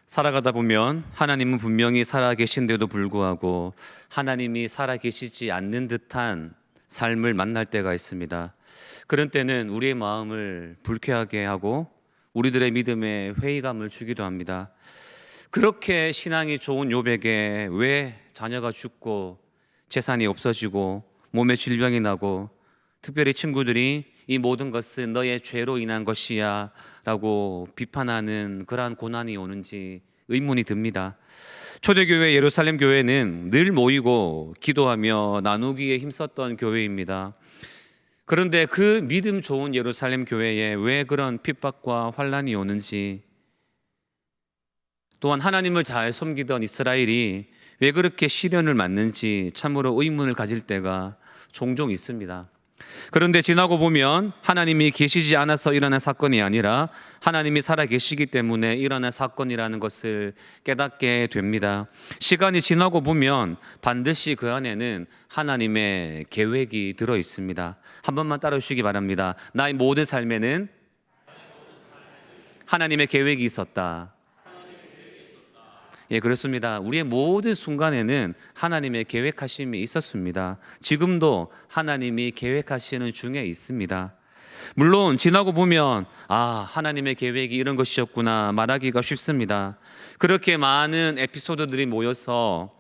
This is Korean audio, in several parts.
살아가다 보면 하나님은 분명히 살아계신데도 불구하고 하나님이 살아계시지 않는 듯한 삶을 만날 때가 있습니다. 그런 때는 우리의 마음을 불쾌하게 하고 우리들의 믿음에 회의감을 주기도 합니다. 그렇게 신앙이 좋은 욥에게 왜 자녀가 죽고 재산이 없어지고 몸에 질병이 나고 특별히 친구들이 이 모든 것은 너의 죄로 인한 것이야 라고 비판하는 그러한 고난이 오는지 의문이 듭니다. 초대교회 예루살렘 교회는 늘 모이고 기도하며 나누기에 힘썼던 교회입니다. 그런데 그 믿음 좋은 예루살렘 교회에 왜 그런 핍박과 환란이 오는지, 또한 하나님을 잘 섬기던 이스라엘이 왜 그렇게 시련을 맞는지 참으로 의문을 가질 때가 종종 있습니다. 그런데 지나고 보면 하나님이 계시지 않아서 일어난 사건이 아니라 하나님이 살아계시기 때문에 일어난 사건이라는 것을 깨닫게 됩니다. 시간이 지나고 보면 반드시 그 안에는 하나님의 계획이 들어 있습니다. 한 번만 따라주시기 바랍니다. 나의 모든 삶에는 하나님의 계획이 있었다. 예, 그렇습니다. 우리의 모든 순간에는 하나님의 계획하심이 있었습니다. 지금도 하나님이 계획하시는 중에 있습니다. 물론 지나고 보면 하나님의 계획이 이런 것이었구나 말하기가 쉽습니다. 그렇게 많은 에피소드들이 모여서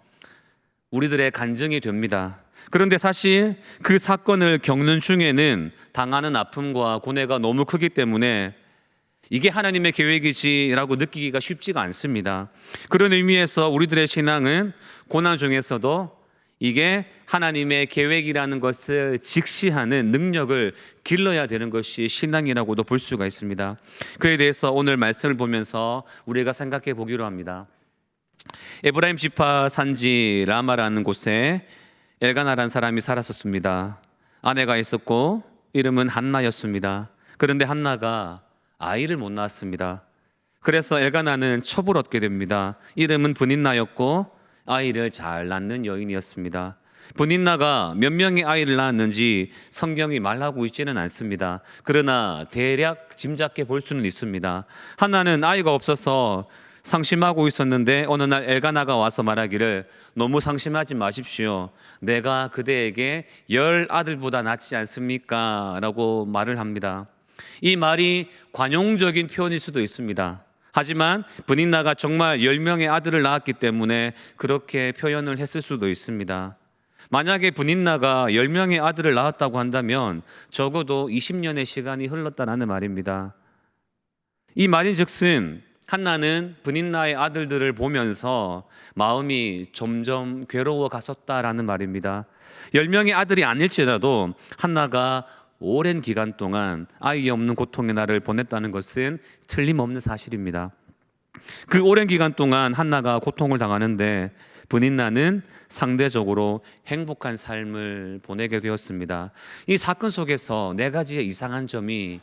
우리들의 간증이 됩니다. 그런데 사실 그 사건을 겪는 중에는 당하는 아픔과 고뇌가 너무 크기 때문에 이게 하나님의 계획이지라고 느끼기가 쉽지가 않습니다. 그런 의미에서 우리들의 신앙은 고난 중에서도 이게 하나님의 계획이라는 것을 직시하는 능력을 길러야 되는 것이 신앙이라고도 볼 수가 있습니다. 그에 대해서 오늘 말씀을 보면서 우리가 생각해 보기로 합니다. 에브라임 지파 산지 라마라는 곳에 엘가나라는 사람이 살았었습니다. 아내가 있었고 이름은 한나였습니다. 그런데 한나가 아이를 못 낳았습니다. 그래서 엘가나는 첩을 얻게 됩니다. 이름은 브닌나였고 아이를 잘 낳는 여인이었습니다. 브닌나가 몇 명의 아이를 낳았는지 성경이 말하고 있지는 않습니다. 그러나 대략 짐작해 볼 수는 있습니다. 한나는 아이가 없어서 상심하고 있었는데 어느 날 엘가나가 와서 말하기를 너무 상심하지 마십시오. 내가 그대에게 10 아들보다 낫지 않습니까? 라고 말을 합니다. 이 말이 관용적인 표현일 수도 있습니다. 하지만 브닌나가 정말 10명의 아들을 낳았기 때문에 그렇게 표현을 했을 수도 있습니다. 만약에 브닌나가 10명의 아들을 낳았다고 한다면 적어도 20년의 시간이 흘렀다는 말입니다. 이 말인즉슨 한나는 브닌나의 아들들을 보면서 마음이 점점 괴로워 갔었다라는 말입니다. 10명의 아들이 아닐지라도 한나가 오랜 기간 동안 아이 없는 고통의 날을 보냈다는 것은 틀림없는 사실입니다. 그 오랜 기간 동안 한나가 고통을 당하는데 브닌나는 상대적으로 행복한 삶을 보내게 되었습니다. 이 사건 속에서 4가지의 이상한 점이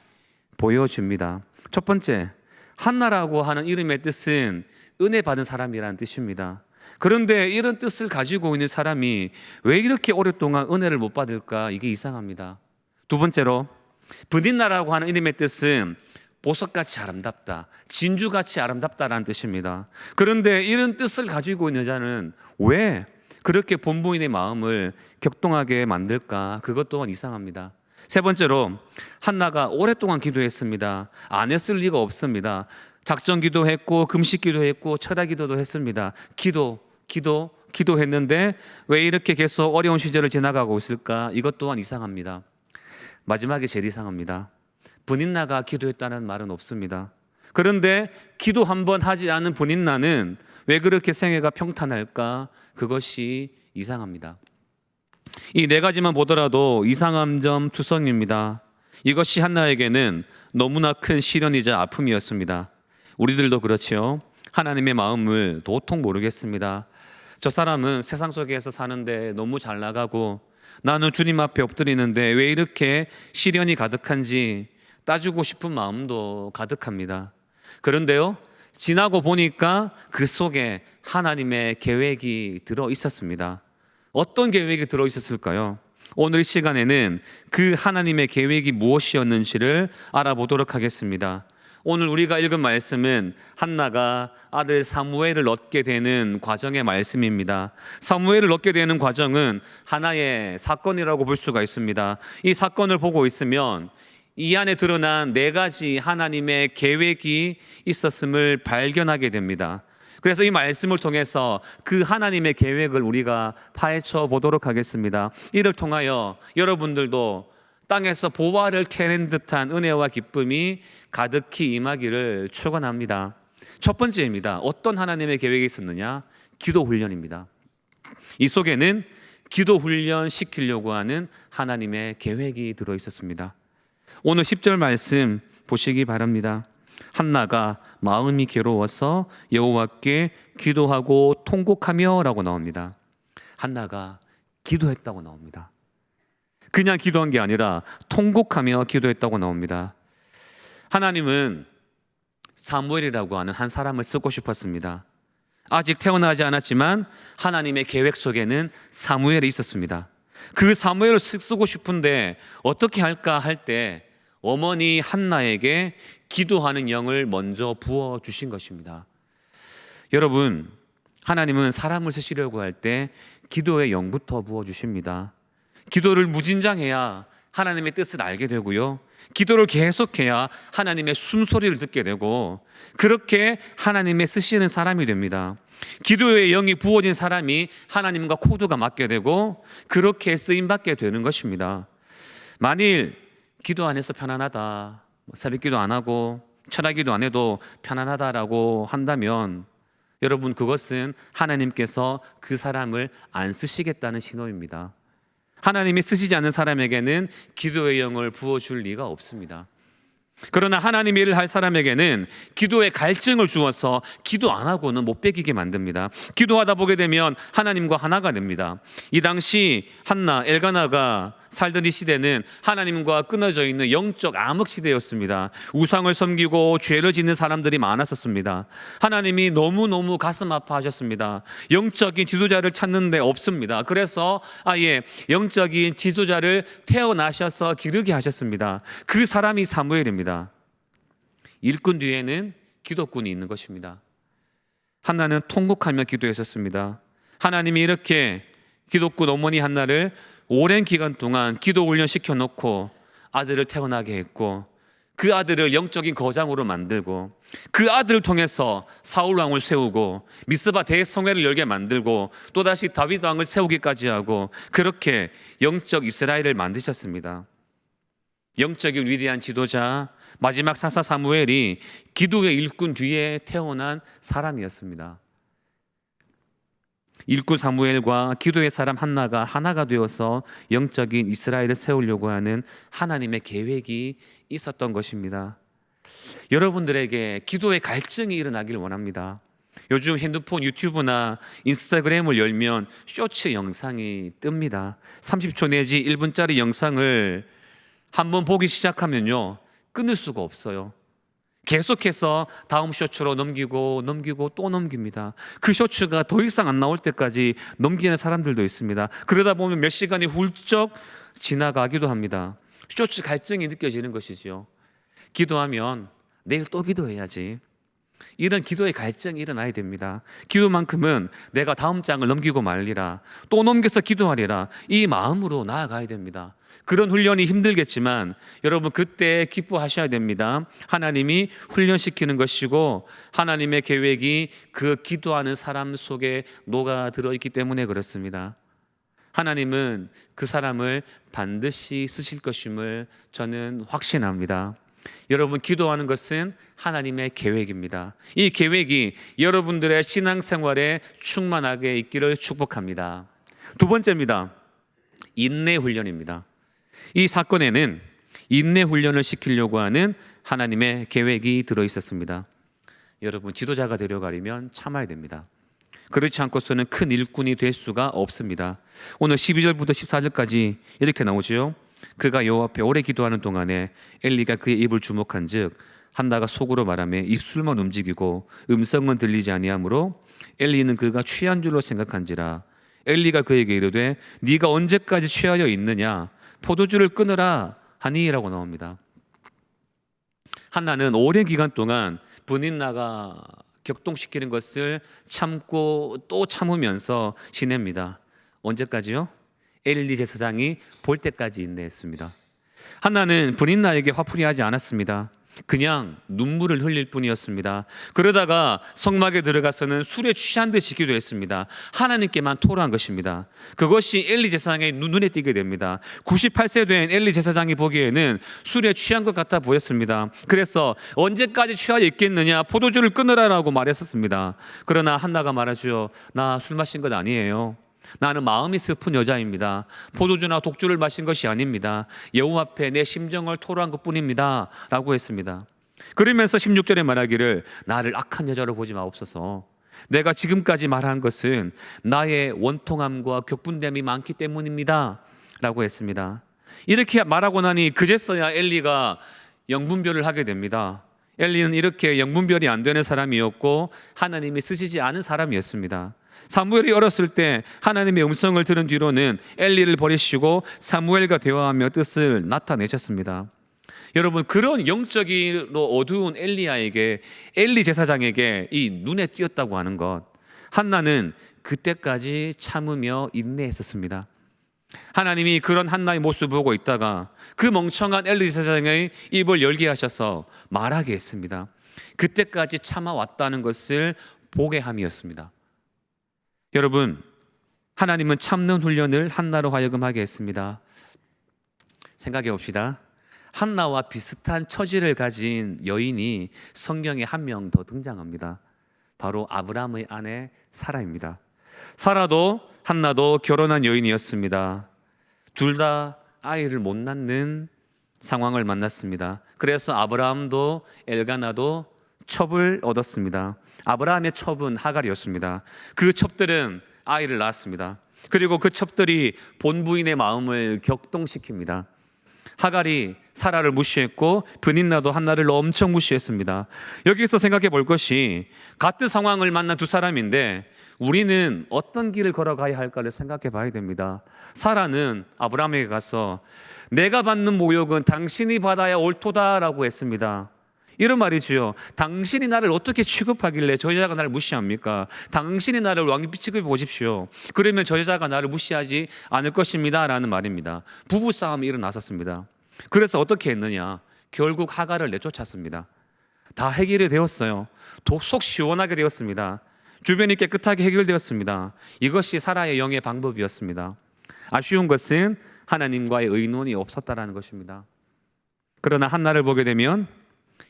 보여집니다. 첫 번째, 한나라고 하는 이름의 뜻은 은혜 받은 사람이라는 뜻입니다. 그런데 이런 뜻을 가지고 있는 사람이 왜 이렇게 오랫동안 은혜를 못 받을까? 이게 이상합니다. 두 번째로, 브닌나라고 하는 이름의 뜻은 보석같이 아름답다, 진주같이 아름답다라는 뜻입니다. 그런데 이런 뜻을 가지고 있는 여자는 왜 그렇게 본부인의 마음을 격동하게 만들까? 그것 또한 이상합니다. 세 번째로, 한나가 오랫동안 기도했습니다. 안 했을 리가 없습니다. 작정 기도했고 금식 기도했고 철야 기도도 했습니다. 기도했는데 왜 이렇게 계속 어려운 시절을 지나가고 있을까? 이것 또한 이상합니다. 마지막에 제일 이상합니다. 브닌나가 기도했다는 말은 없습니다. 그런데 기도 한번 하지 않은 브닌나는 왜 그렇게 생애가 평탄할까? 그것이 이상합니다. 이 4가지만 보더라도 이상한 점 투성입니다. 이것이 한나에게는 너무나 큰 시련이자 아픔이었습니다. 우리들도 그렇지요. 하나님의 마음을 도통 모르겠습니다. 저 사람은 세상 속에서 사는데 너무 잘 나가고 나는 주님 앞에 엎드리는데 왜 이렇게 시련이 가득한지 따지고 싶은 마음도 가득합니다. 그런데요, 지나고 보니까 그 속에 하나님의 계획이 들어 있었습니다. 어떤 계획이 들어 있었을까요? 오늘 이 시간에는 그 하나님의 계획이 무엇이었는지를 알아보도록 하겠습니다. 오늘 우리가 읽은 말씀은 한나가 아들 사무엘을 얻게 되는 과정의 말씀입니다. 사무엘을 얻게 되는 과정은 하나의 사건이라고 볼 수가 있습니다. 이 사건을 보고 있으면 이 안에 드러난 네 가지 하나님의 계획이 있었음을 발견하게 됩니다. 그래서 이 말씀을 통해서 그 하나님의 계획을 우리가 파헤쳐 보도록 하겠습니다. 이를 통하여 여러분들도 땅에서 보화를 캐는 듯한 은혜와 기쁨이 가득히 임하기를 축원합니다. 첫 번째입니다. 어떤 하나님의 계획이 있었느냐? 기도 훈련입니다. 이 속에는 기도 훈련 시키려고 하는 하나님의 계획이 들어 있었습니다. 오늘 10절 말씀 보시기 바랍니다. 한나가 마음이 괴로워서 여호와께 기도하고 통곡하며 라고 나옵니다. 한나가 기도했다고 나옵니다. 그냥 기도한 게 아니라 통곡하며 기도했다고 나옵니다. 하나님은 사무엘이라고 하는 한 사람을 쓰고 싶었습니다. 아직 태어나지 않았지만 하나님의 계획 속에는 사무엘이 있었습니다. 그 사무엘을 쓰고 싶은데 어떻게 할까 할 때 어머니 한나에게 기도하는 영을 먼저 부어주신 것입니다. 여러분, 하나님은 사람을 쓰시려고 할 때 기도의 영부터 부어주십니다. 기도를 무진장해야 하나님의 뜻을 알게 되고요, 기도를 계속해야 하나님의 숨소리를 듣게 되고, 그렇게 하나님의 쓰시는 사람이 됩니다. 기도의 영이 부어진 사람이 하나님과 코드가 맞게 되고 그렇게 쓰임받게 되는 것입니다. 만일 기도 안 해서 편안하다, 새벽기도 안 하고 철야기도 안 해도 편안하다라고 한다면 여러분, 그것은 하나님께서 그 사람을 안 쓰시겠다는 신호입니다. 하나님이 쓰시지 않는 사람에게는 기도의 영을 부어줄 리가 없습니다. 그러나 하나님의 일을 할 사람에게는 기도의 갈증을 주어서 기도 안 하고는 못 베기게 만듭니다. 기도하다 보게 되면 하나님과 하나가 됩니다. 이 당시 한나, 엘가나가 살던 이 시대는 하나님과 끊어져 있는 영적 암흑 시대였습니다. 우상을 섬기고 죄를 짓는 사람들이 많았었습니다. 하나님이 너무너무 가슴 아파하셨습니다. 영적인 지도자를 찾는데 없습니다. 그래서 아예 영적인 지도자를 태어나셔서 기르게 하셨습니다. 그 사람이 사무엘입니다. 일꾼 뒤에는 기도꾼이 있는 것입니다. 한나는 통곡하며 기도했었습니다. 하나님이 이렇게 기도꾼 어머니 한나를 오랜 기간 동안 기도 훈련 시켜놓고 아들을 태어나게 했고, 그 아들을 영적인 거장으로 만들고, 그 아들을 통해서 사울 왕을 세우고 미스바 대성회를 열게 만들고 또다시 다윗 왕을 세우기까지 하고, 그렇게 영적 이스라엘을 만드셨습니다. 영적인 위대한 지도자, 마지막 사사 사무엘이 기도의 일꾼 뒤에 태어난 사람이었습니다. 일꾼 사무엘과 기도의 사람 한나가 하나가 되어서 영적인 이스라엘을 세우려고 하는 하나님의 계획이 있었던 것입니다. 여러분들에게 기도의 갈증이 일어나길 원합니다. 요즘 핸드폰, 유튜브나 인스타그램을 열면 쇼츠 영상이 뜹니다. 30초 내지 1분짜리 영상을 한번 보기 시작하면요, 끊을 수가 없어요. 계속해서 다음 쇼츠로 넘기고 또 넘깁니다. 그 쇼츠가 더 이상 안 나올 때까지 넘기는 사람들도 있습니다. 그러다 보면 몇 시간이 훌쩍 지나가기도 합니다. 쇼츠 갈증이 느껴지는 것이죠. 기도하면 내일 또 기도해야지, 이런 기도의 갈증이 일어나야 됩니다. 기도만큼은 내가 다음 장을 넘기고 말리라, 또 넘겨서 기도하리라, 이 마음으로 나아가야 됩니다. 그런 훈련이 힘들겠지만 여러분, 그때 기뻐하셔야 됩니다. 하나님이 훈련시키는 것이고 하나님의 계획이 그 기도하는 사람 속에 녹아 들어있기 때문에 그렇습니다. 하나님은 그 사람을 반드시 쓰실 것임을 저는 확신합니다. 여러분, 기도하는 것은 하나님의 계획입니다. 이 계획이 여러분들의 신앙생활에 충만하게 있기를 축복합니다. 두 번째입니다. 인내 훈련입니다. 이 사건에는 인내 훈련을 시키려고 하는 하나님의 계획이 들어있었습니다. 여러분, 지도자가 되려가려면 참아야 됩니다. 그렇지 않고서는 큰 일꾼이 될 수가 없습니다. 오늘 12절부터 14절까지 이렇게 나오죠. 그가 여호와 앞에 오래 기도하는 동안에 엘리가 그의 입을 주목한 즉 한나가 속으로 말하며 입술만 움직이고 음성은 들리지 아니하므로 엘리는 그가 취한 줄로 생각한지라. 엘리가 그에게 이르되 네가 언제까지 취하여 있느냐, 포도주를 끊으라 하니라고 나옵니다. 한나는 오랜 기간 동안 브닛나가 격동시키는 것을 참고 또 참으면서 지냅니다. 언제까지요? 엘리 제사장이 볼 때까지 인내했습니다. 한나는 브닛나에게 화풀이하지 않았습니다. 그냥 눈물을 흘릴 뿐이었습니다. 그러다가 성막에 들어가서는 술에 취한 듯이 기도했습니다. 하나님께만 토로한 것입니다. 그것이 엘리 제사장의 눈에 띄게 됩니다. 98세 된 엘리 제사장이 보기에는 술에 취한 것 같아 보였습니다. 그래서 언제까지 취하여 있겠느냐, 포도주를 끊으라라고 말했었습니다. 그러나 한나가 말하죠. 나 술 마신 것 아니에요. 나는 마음이 슬픈 여자입니다. 포도주나 독주를 마신 것이 아닙니다. 여호와 앞에 내 심정을 토로한 것뿐입니다 라고 했습니다. 그러면서 16절에 말하기를 나를 악한 여자로 보지 마옵소서. 내가 지금까지 말한 것은 나의 원통함과 격분됨이 많기 때문입니다 라고 했습니다. 이렇게 말하고 나니 그제서야 엘리가 영분별을 하게 됩니다. 엘리는 이렇게 영분별이 안 되는 사람이었고 하나님이 쓰시지 않은 사람이었습니다. 사무엘이 어렸을 때 하나님의 음성을 들은 뒤로는 엘리를 버리시고 사무엘과 대화하며 뜻을 나타내셨습니다. 여러분, 그런 영적으로 어두운 엘리 제사장에게 이 눈에 띄었다고 하는 것, 한나는 그때까지 참으며 인내했었습니다. 하나님이 그런 한나의 모습을 보고 있다가 그 멍청한 엘리 제사장의 입을 열게 하셔서 말하게 했습니다. 그때까지 참아왔다는 것을 보게 함이었습니다. 여러분, 하나님은 참는 훈련을 한나로 하여금 하게 했습니다. 생각해 봅시다. 한나와 비슷한 처지를 가진 여인이 성경에 한 명 더 등장합니다. 바로 아브라함의 아내 사라입니다. 사라도 한나도 결혼한 여인이었습니다. 둘 다 아이를 못 낳는 상황을 만났습니다. 그래서 아브라함도 엘가나도 첩을 얻었습니다. 아브라함의 첩은 하갈이었습니다. 그 첩들은 아이를 낳았습니다. 그리고 그 첩들이 본부인의 마음을 격동시킵니다. 하갈이 사라를 무시했고 브닛나도 한나를 엄청 무시했습니다. 여기서 생각해 볼 것이 같은 상황을 만난 두 사람인데 우리는 어떤 길을 걸어가야 할까를 생각해 봐야 됩니다. 사라는 아브라함에게 가서 내가 받는 모욕은 당신이 받아야 옳도다라고 했습니다. 이런 말이지요. 당신이 나를 어떻게 취급하길래 저 여자가 나를 무시합니까? 당신이 나를 왕비 취급해 보십시오. 그러면 저 여자가 나를 무시하지 않을 것입니다 라는 말입니다. 부부싸움이 일어났었습니다. 그래서 어떻게 했느냐, 결국 하갈을 내쫓았습니다. 다 해결이 되었어요. 속 시원하게 되었습니다. 주변이 깨끗하게 해결되었습니다. 이것이 사라의 영의 방법이었습니다. 아쉬운 것은 하나님과의 의논이 없었다라는 것입니다. 그러나 한나를 보게 되면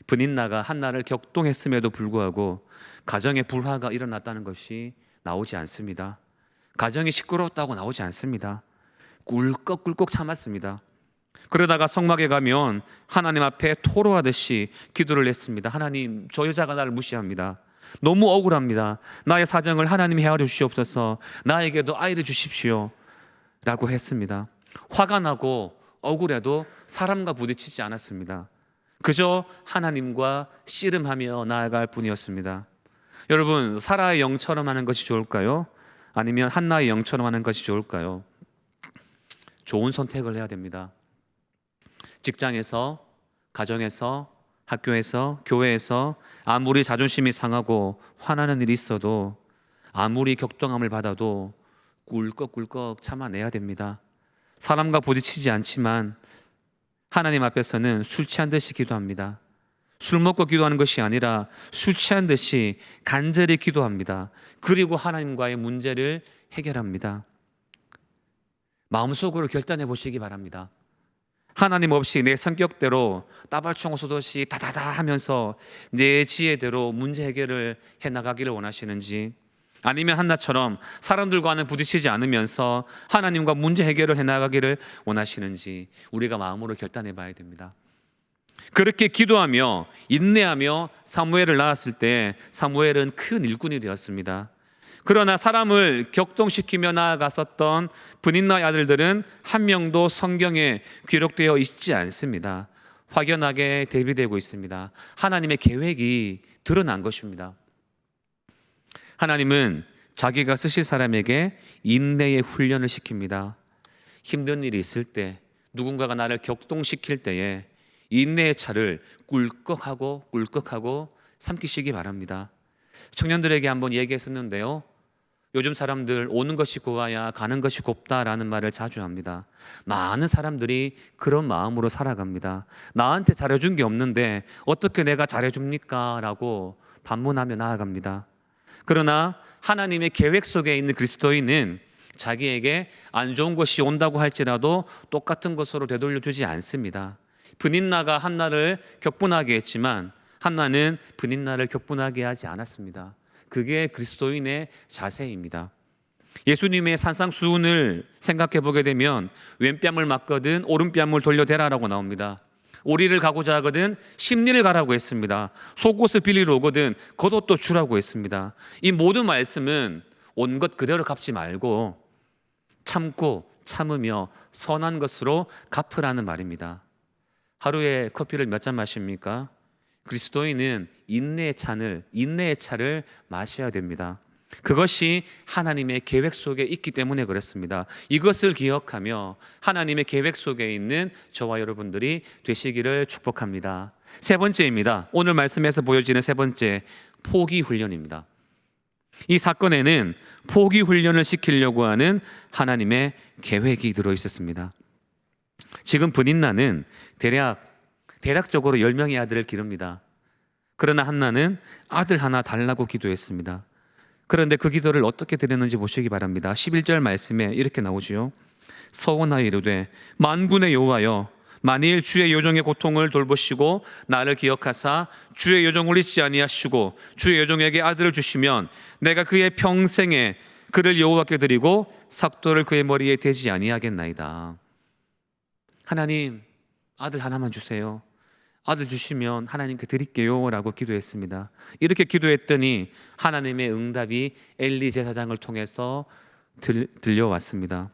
브닛나가 한나를 격동했음에도 불구하고 가정에 불화가 일어났다는 것이 나오지 않습니다. 가정이 시끄러웠다고 나오지 않습니다. 꿀꺽꿀꺽 참았습니다. 그러다가 성막에 가면 하나님 앞에 토로하듯이 기도를 했습니다. 하나님, 저 여자가 나를 무시합니다. 너무 억울합니다. 나의 사정을 하나님이 헤아려 주시옵소서. 나에게도 아이를 주십시오 라고 했습니다. 화가 나고 억울해도 사람과 부딪히지 않았습니다. 그저 하나님과 씨름하며 나아갈 뿐이었습니다. 여러분, 사라의 영처럼 하는 것이 좋을까요? 아니면 한나의 영처럼 하는 것이 좋을까요? 좋은 선택을 해야 됩니다. 직장에서, 가정에서, 학교에서, 교회에서 아무리 자존심이 상하고 화나는 일이 있어도, 아무리 격동함을 받아도 꿀꺽꿀꺽 참아내야 됩니다. 사람과 부딪히지 않지만 하나님 앞에서는 술 취한 듯이 기도합니다. 술 먹고 기도하는 것이 아니라 술 취한 듯이 간절히 기도합니다. 그리고 하나님과의 문제를 해결합니다. 마음속으로 결단해 보시기 바랍니다. 하나님 없이 내 성격대로 따발총 쏘듯이 다다다 하면서 내 지혜대로 문제 해결을 해나가기를 원하시는지, 아니면 한나처럼 사람들과는 부딪히지 않으면서 하나님과 문제 해결을 해나가기를 원하시는지 우리가 마음으로 결단해 봐야 됩니다. 그렇게 기도하며 인내하며 사무엘을 낳았을 때 사무엘은 큰 일꾼이 되었습니다. 그러나 사람을 격동시키며 나아갔었던 브닛나의 아들들은 한 명도 성경에 기록되어 있지 않습니다. 확연하게 대비되고 있습니다. 하나님의 계획이 드러난 것입니다. 하나님은 자기가 쓰실 사람에게 인내의 훈련을 시킵니다. 힘든 일이 있을 때, 누군가가 나를 격동시킬 때에 인내의 차를 꿀꺽하고 삼키시기 바랍니다. 청년들에게 한번 얘기했었는데요, 요즘 사람들 오는 것이 고와야 가는 것이 곱다라는 말을 자주 합니다. 많은 사람들이 그런 마음으로 살아갑니다. 나한테 잘해준 게 없는데 어떻게 내가 잘해줍니까? 라고 반문하며 나아갑니다. 그러나 하나님의 계획 속에 있는 그리스도인은 자기에게 안 좋은 것이 온다고 할지라도 똑같은 것으로 되돌려주지 않습니다. 브닛나가 한나를 격분하게 했지만 한나는 브닛나를 격분하게 하지 않았습니다. 그게 그리스도인의 자세입니다. 예수님의 산상수훈을 생각해 보게 되면 왼뺨을 맞거든 오른뺨을 돌려대라라고 나옵니다. 오리를 가고자 하거든 십리를 가라고 했습니다. 속옷을 빌리러 오거든 겉옷도 주라고 했습니다. 이 모든 말씀은 온 것 그대로 갚지 말고 참고 참으며 선한 것으로 갚으라는 말입니다. 하루에 커피를 몇 잔 마십니까? 그리스도인은 인내의 차를 마셔야 됩니다. 그것이 하나님의 계획 속에 있기 때문에 그렇습니다. 이것을 기억하며 하나님의 계획 속에 있는 저와 여러분들이 되시기를 축복합니다. 세 번째입니다. 오늘 말씀에서 보여지는 세 번째, 포기 훈련입니다. 이 사건에는 포기 훈련을 시키려고 하는 하나님의 계획이 들어 있었습니다. 지금 브닛나는 대략적으로 10명의 아들을 기릅니다. 그러나 한나는 아들 하나 달라고 기도했습니다. 그런데 그 기도를 어떻게 드렸는지 보시기 바랍니다. 11절 말씀에 이렇게 나오지요. 서원하여 이르되 만군의 여호와여, 만일 주의 요정의 고통을 돌보시고 나를 기억하사 주의 요정을 잊지 아니하시고 주의 요정에게 아들을 주시면 내가 그의 평생에 그를 여호와께 드리고 삭도를 그의 머리에 대지 아니하겠나이다. 하나님, 아들 하나만 주세요. 아들 주시면 하나님께 드릴게요 라고 기도했습니다. 이렇게 기도했더니 하나님의 응답이 엘리 제사장을 통해서 들려왔습니다.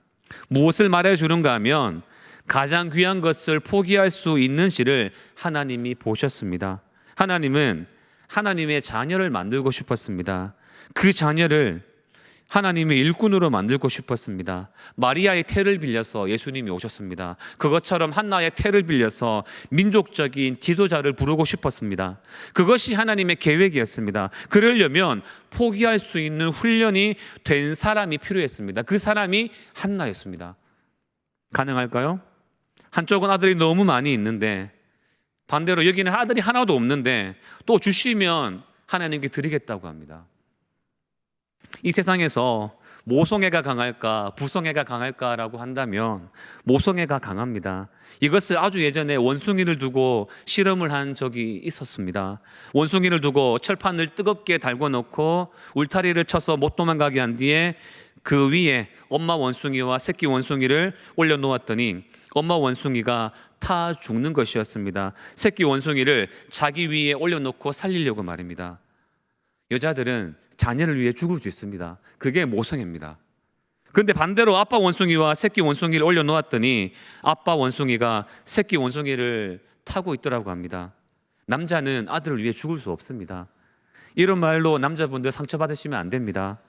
무엇을 말해주는가 하면 가장 귀한 것을 포기할 수 있는지를 하나님이 보셨습니다. 하나님은 하나님의 자녀를 만들고 싶었습니다. 그 자녀를 하나님의 일꾼으로 만들고 싶었습니다. 마리아의 태를 빌려서 예수님이 오셨습니다. 그것처럼 한나의 태를 빌려서 민족적인 지도자를 부르고 싶었습니다. 그것이 하나님의 계획이었습니다. 그러려면 포기할 수 있는 훈련이 된 사람이 필요했습니다. 그 사람이 한나였습니다. 가능할까요? 한쪽은 아들이 너무 많이 있는데 반대로 여기는 아들이 하나도 없는데 또 주시면 하나님께 드리겠다고 합니다. 이 세상에서 모성애가 강할까 부성애가 강할까라고 한다면 모성애가 강합니다. 이것을 아주 예전에 원숭이를 두고 실험을 한 적이 있었습니다. 원숭이를 두고 철판을 뜨겁게 달궈 놓고 울타리를 쳐서 못 도망가게 한 뒤에 그 위에 엄마 원숭이와 새끼 원숭이를 올려놓았더니 엄마 원숭이가 타 죽는 것이었습니다. 새끼 원숭이를 자기 위에 올려놓고 살리려고 말입니다. 여자들은 자녀를 위해 죽을 수 있습니다. 그게 모성애입니다. 그런데 반대로 아빠 원숭이와 새끼 원숭이를 올려놓았더니 아빠 원숭이가 새끼 원숭이를 타고 있더라고 합니다. 남자는 아들을 위해 죽을 수 없습니다. 이런 말로 남자분들 상처받으시면 안 됩니다.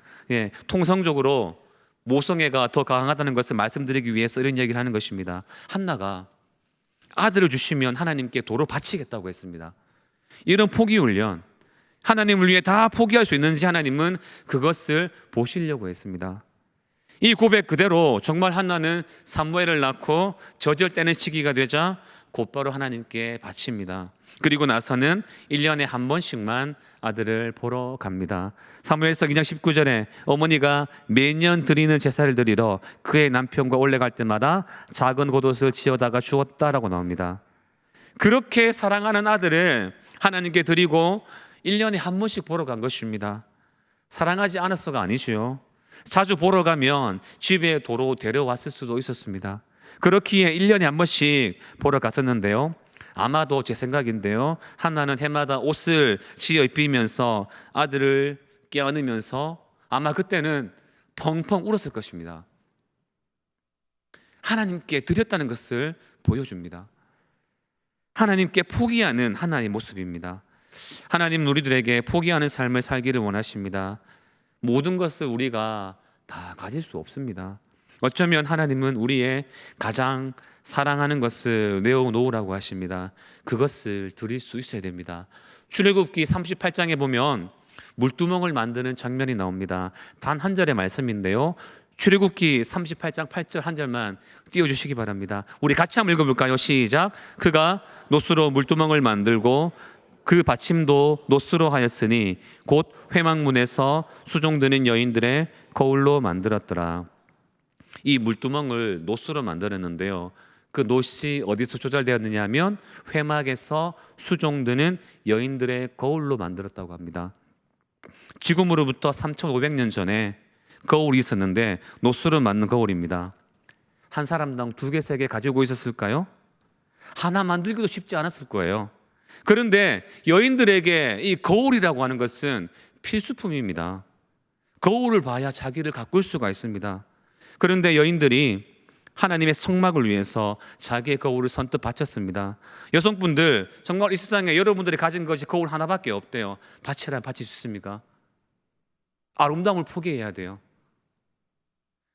통상적으로 모성애가 더 강하다는 것을 말씀드리기 위해서 이런 얘기를 하는 것입니다. 한나가 아들을 주시면 하나님께 도로 바치겠다고 했습니다. 이런 포기 훈련, 하나님을 위해 다 포기할 수 있는지 하나님은 그것을 보시려고 했습니다. 이 고백 그대로 정말 한나는 사무엘을 낳고 저절되는 시기가 되자 곧바로 하나님께 바칩니다. 그리고 나서는 1년에 한 번씩만 아들을 보러 갑니다. 사무엘서 2장 19절에 어머니가 매년 드리는 제사를 드리러 그의 남편과 올라갈 때마다 작은 겉옷을 지어다가 주었다라고 나옵니다. 그렇게 사랑하는 아들을 하나님께 드리고 1년에 한 번씩 보러 간 것입니다. 사랑하지 않았어가 아니지요. 자주 보러 가면 집에 도로 데려왔을 수도 있었습니다. 그렇기에 1년에 한 번씩 보러 갔었는데요, 아마도 제 생각인데요, 한나는 해마다 옷을 지어 입히면서 아들을 껴안으면서 아마 그때는 펑펑 울었을 것입니다. 하나님께 드렸다는 것을 보여줍니다. 하나님께 포기하는 하나의 모습입니다. 하나님 우리들에게 포기하는 삶을 살기를 원하십니다. 모든 것을 우리가 다 가질 수 없습니다. 어쩌면 하나님은 우리의 가장 사랑하는 것을 내어놓으라고 하십니다. 그것을 드릴 수 있어야 됩니다. 출애굽기 38장에 보면 물두멍을 만드는 장면이 나옵니다. 단 한 절의 말씀인데요. 출애굽기 38장 8절 한 절만 띄워주시기 바랍니다. 우리 같이 한번 읽어볼까요? 시작. 그가 노스로 물두멍을 만들고 그 받침도 노스로 하였으니 곧 회막문에서 수종드는 여인들의 거울로 만들었더라. 이 물두멍을 노스로 만들었는데요, 그 노시 어디서 조달되었느냐 하면 회막에서 수종드는 여인들의 거울로 만들었다고 합니다. 지금으로부터 3,500년 전에 거울이 있었는데 노스로 만든 거울입니다. 한 사람당 2개, 3개 가지고 있었을까요? 하나 만들기도 쉽지 않았을 거예요. 그런데 여인들에게 이 거울이라고 하는 것은 필수품입니다. 거울을 봐야 자기를 가꿀 수가 있습니다. 그런데 여인들이 하나님의 성막을 위해서 자기의 거울을 선뜻 바쳤습니다. 여성분들, 정말 이 세상에 여러분들이 가진 것이 거울 하나밖에 없대요. 바치라면 바칠 수 있습니까? 아름다움을 포기해야 돼요.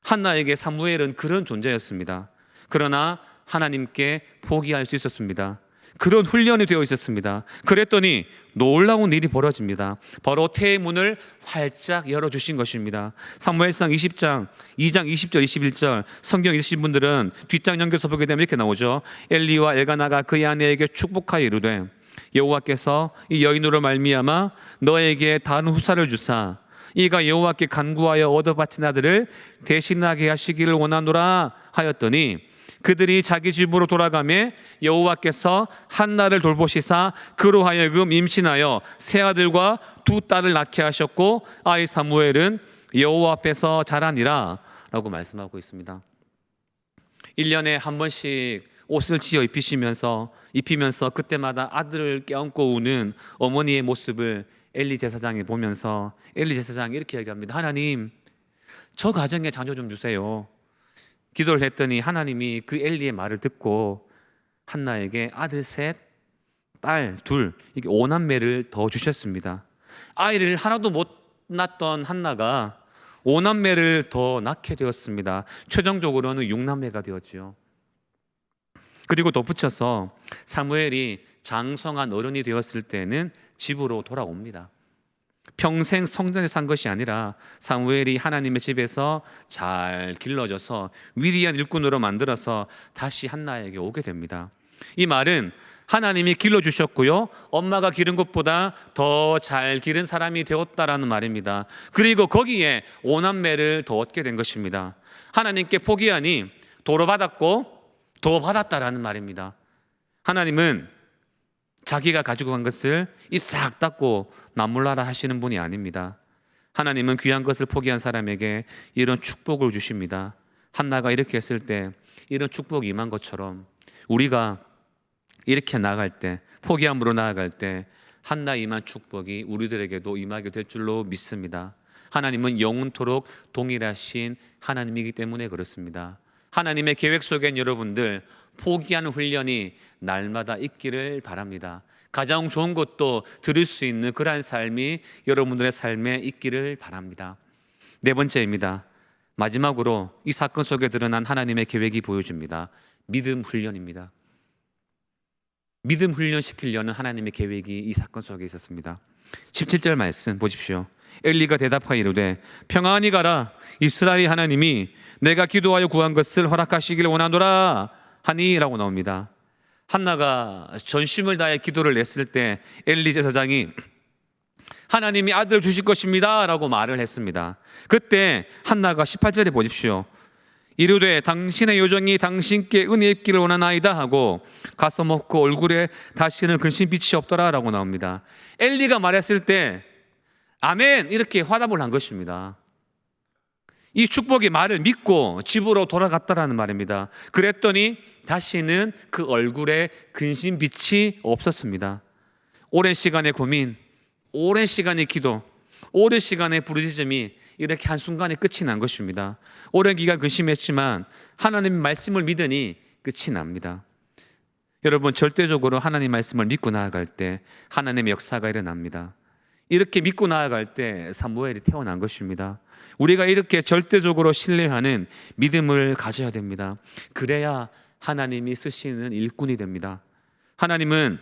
한나에게 사무엘은 그런 존재였습니다. 그러나 하나님께 포기할 수 있었습니다. 그런 훈련이 되어 있었습니다. 그랬더니 놀라운 일이 벌어집니다. 바로 태의 문을 활짝 열어주신 것입니다. 사무엘상 20장 2장 20절 21절 성경 읽으신 분들은 뒷장 연결서 보게 되면 이렇게 나오죠. 엘리와 엘가나가 그의 아내에게 축복하여 이르되 여호와께서 이 여인으로 말미암아 너에게 다른 후사를 주사 이가 여호와께 간구하여 얻어 바친 아들을 대신하게 하시기를 원하노라 하였더니 그들이 자기 집으로 돌아가매 여호와께서 한나를 돌보시사 그로 하여금 임신하여 세 아들과 2딸을 낳게 하셨고 아이 사무엘은 여호와 앞에서 자라니라 라고 말씀하고 있습니다. 1년에 한 번씩 옷을 지어 입히면서 그때마다 아들을 껴안고 우는 어머니의 모습을 엘리 제사장이 보면서 엘리 제사장이 이렇게 얘기합니다. 하나님, 저 가정에 자녀 좀 주세요. 기도를 했더니 하나님이 그 엘리의 말을 듣고 한나에게 아들 3, 딸 2, 이게 5남매를 더 주셨습니다. 아이를 하나도 못 낳던 한나가 5남매를 더 낳게 되었습니다. 최종적으로는 6남매가 되었지요. 그리고 덧붙여서 사무엘이 장성한 어른이 되었을 때는 집으로 돌아옵니다. 평생 성전에 산 것이 아니라 사무엘이 하나님의 집에서 잘 길러져서 위대한 일꾼으로 만들어서 다시 한나에게 오게 됩니다. 이 말은 하나님이 길러주셨고요, 엄마가 기른 것보다 더 잘 기른 사람이 되었다라는 말입니다. 그리고 거기에 5남매를 더 얻게 된 것입니다. 하나님께 포기하니 도로 받았고 더 받았다라는 말입니다. 하나님은 자기가 가지고 간 것을 입 싹 닫고 나몰라라 하시는 분이 아닙니다. 하나님은 귀한 것을 포기한 사람에게 이런 축복을 주십니다. 한나가 이렇게 했을 때 이런 축복이 임한 것처럼 우리가 이렇게 나아갈 때, 포기함으로 나아갈 때 한나 임한 축복이 우리들에게도 임하게 될 줄로 믿습니다. 하나님은 영원토록 동일하신 하나님이기 때문에 그렇습니다. 하나님의 계획 속엔 여러분들 포기하는 훈련이 날마다 있기를 바랍니다. 가장 좋은 것도 들을 수 있는 그러한 삶이 여러분들의 삶에 있기를 바랍니다. 4번째입니다. 마지막으로 이 사건 속에 드러난 하나님의 계획이 보여줍니다. 믿음 훈련입니다. 믿음 훈련시키려는 하나님의 계획이 이 사건 속에 있었습니다. 17절 말씀 보십시오. 엘리가 대답하여 이르되 평안히 가라. 이스라엘의 하나님이 내가 기도하여 구한 것을 허락하시기를 원하노라 하니 라고 나옵니다. 한나가 전심을 다해 기도를 냈을 때 엘리 제사장이 하나님이 아들을 주실 것입니다 라고 말을 했습니다. 그때 한나가 18절에 보십시오. 이르되 당신의 요정이 당신께 은혜 입기를 원하나이다 하고 가서 먹고 얼굴에 다시는 근심빛이 없더라 라고 나옵니다. 엘리가 말했을 때 아멘 이렇게 화답을 한 것입니다. 이 축복의 말을 믿고 집으로 돌아갔다라는 말입니다. 그랬더니 다시는 그 얼굴에 근심빛이 없었습니다. 오랜 시간의 고민, 오랜 시간의 기도, 오랜 시간의 부르짖음이 이렇게 한순간에 끝이 난 것입니다. 오랜 기간 근심했지만 하나님의 말씀을 믿으니 끝이 납니다. 여러분, 절대적으로 하나님 말씀을 믿고 나아갈 때 하나님의 역사가 일어납니다. 이렇게 믿고 나아갈 때 사무엘이 태어난 것입니다. 우리가 이렇게 절대적으로 신뢰하는 믿음을 가져야 됩니다. 그래야 하나님이 쓰시는 일꾼이 됩니다. 하나님은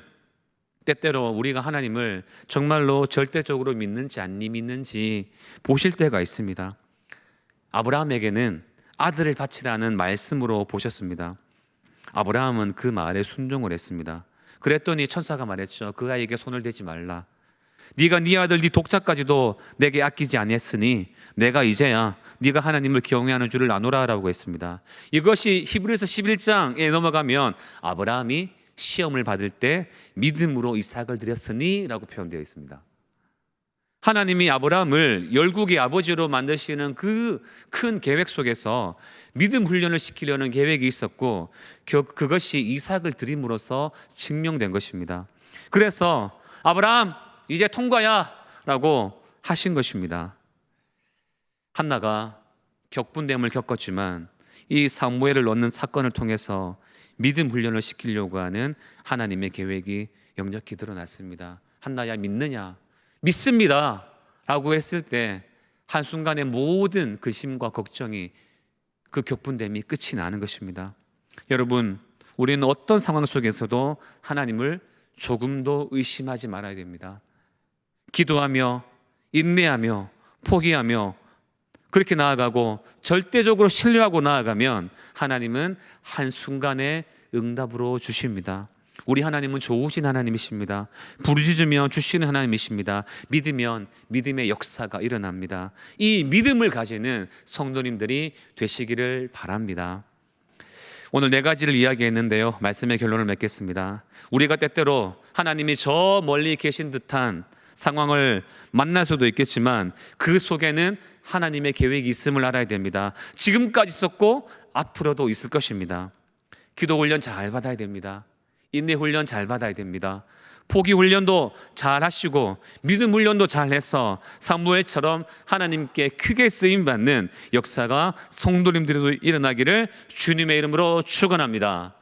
때때로 우리가 하나님을 정말로 절대적으로 믿는지 안 믿는지 보실 때가 있습니다. 아브라함에게는 아들을 바치라는 말씀으로 보셨습니다. 아브라함은 그 말에 순종을 했습니다. 그랬더니 천사가 말했죠. 그 아이에게 손을 대지 말라. 네가 네 아들 네 독자까지도 내게 아끼지 아니했으니 내가 이제야 네가 하나님을 경외하는 줄을 아노라라고 했습니다. 이것이 히브리서 11장에 넘어가면 아브라함이 시험을 받을 때 믿음으로 이삭을 드렸으니 라고 표현되어 있습니다. 하나님이 아브라함을 열국의 아버지로 만드시는 그 큰 계획 속에서 믿음 훈련을 시키려는 계획이 있었고 그것이 이삭을 드림으로써 증명된 것입니다. 그래서 아브라함 이제 통과야 라고 하신 것입니다. 한나가 격분됨을 겪었지만 이 사무엘을 넣는 사건을 통해서 믿음 훈련을 시키려고 하는 하나님의 계획이 역력히 드러났습니다. 한나야 믿느냐? 믿습니다 라고 했을 때 한순간에 모든 그 심과 걱정이 그 격분됨이 끝이 나는 것입니다. 여러분, 우리는 어떤 상황 속에서도 하나님을 조금도 의심하지 말아야 됩니다. 기도하며 인내하며 포기하며 그렇게 나아가고 절대적으로 신뢰하고 나아가면 하나님은 한순간에 응답으로 주십니다. 우리 하나님은 좋으신 하나님이십니다. 부르짖으면 주시는 하나님이십니다. 믿으면 믿음의 역사가 일어납니다. 이 믿음을 가지는 성도님들이 되시기를 바랍니다. 오늘 4가지를 이야기했는데요, 말씀의 결론을 맺겠습니다. 우리가 때때로 하나님이 저 멀리 계신 듯한 상황을 만날 수도 있겠지만 그 속에는 하나님의 계획이 있음을 알아야 됩니다. 지금까지 있었고 앞으로도 있을 것입니다. 기도 훈련 잘 받아야 됩니다. 인내 훈련 잘 받아야 됩니다. 포기 훈련도 잘 하시고 믿음 훈련도 잘 해서 사무엘처럼 하나님께 크게 쓰임받는 역사가 성도님들에도 일어나기를 주님의 이름으로 축원합니다.